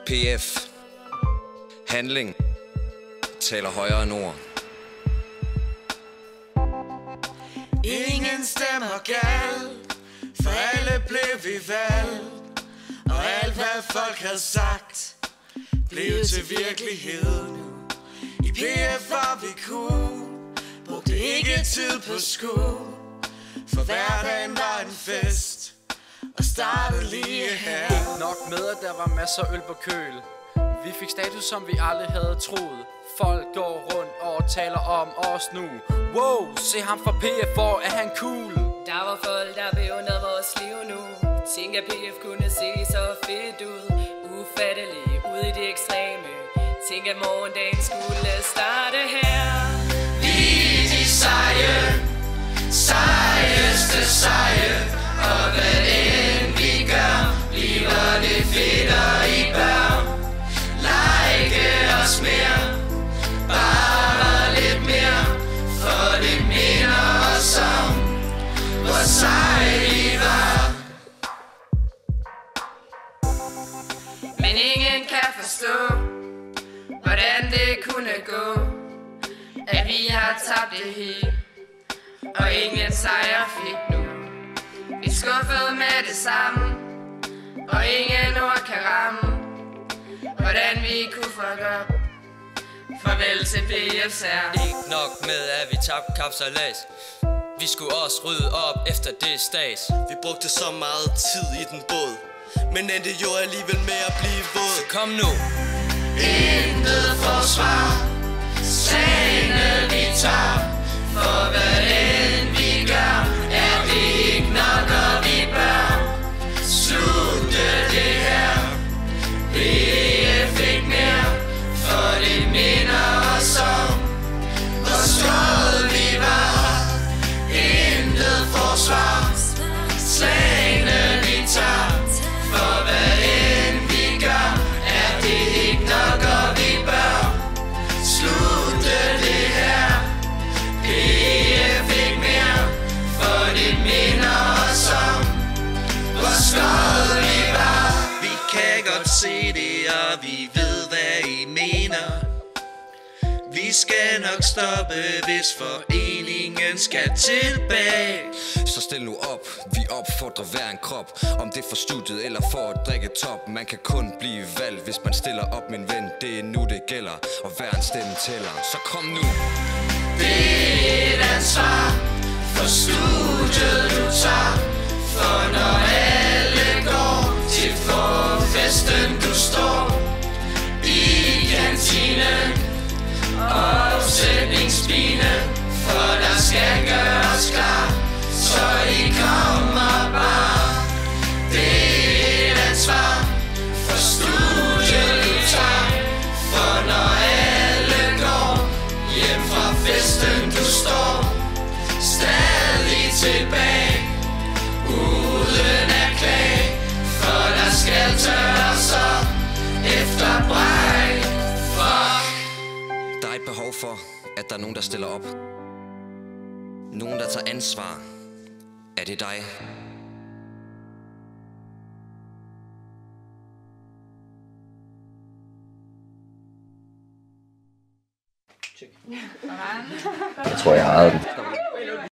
PF. Handling taler højere end ord. Ingen stemmer galt, for alle blev vi valgt. Og alt hvad folk havde sagt blev til virkelighed nu. I PF var vi cool, brugte ikke tid på skole, for hverdagen var en fest og startede lige her. Ikke nok med at der var masser af øl på køl. Vi fik status som vi aldrig havde troet. Folk går rundt og taler om os nu. Wow, se ham fra PF, hvor er han cool. Der var folk der beundrede vores liv nu. Tænker PF kunne se så fedt ud. Ufattelig, ude i det ekstreme. Tænker morgendagen skulle starte her. Vi er de seje, sejeste seje. Og hvad end vi gør, bliver det fedt og I bør like os mere, bare lidt mere. For det minder os om, hvor seje vi var. Men ingen kan forstå, hvordan det kunne gå, at vi har tabt det hele, og ingen sejr fik nu. Vi skuffede med det samme, og ingen ord kan ramme, hvordan vi kunne fuck op. Farvel til PF's her. Ikke nok med at vi tabte kapsalas, vi skulle også rydde op efter det stas. Vi brugte så meget tid i den båd, men endte jo alligevel med at blive våd. Så kom nu. Intet forsvar, slagene vi tager, for hvad end vi gør, er det ikke nok, og vi bør slutte det her. PF ikke mere, for det minder os om, hvor skåret vi var. Intet forsvar, slagene vi tager, for hvad end vi gør, er det ikke nok, og vi bør slutte det her. PF ikke mere, for det minder os om, hvor skåret vi var. Vi kan godt se det, og vi ved hvad I mener. Vi skal nok stoppe, hvis foreningen skal tilbage. Så stil nu op, vi opfordrer hver en krop. Om det er for studiet eller for at drikke top. Man kan kun blive valgt, hvis man stiller op, min ven. Det er nu det gælder, og hver en stemme tæller. Så kom nu. Det er et ansvar for studiet du tager, for når alle går til forfesten du står i kantinen, opsætningsbilen, for der skal gøres klar, så I kommer bare. Det er et ansvar for studiet du tager, for når alle går hjem fra festen du står stadig tilbage, uden at klage, for der skal tørres op efter bræk. Fuck. Der er et behov for, at der er nogen, der stiller op. Nogen, der tager ansvar. Er det dig? Jeg tror, jeg ejede den.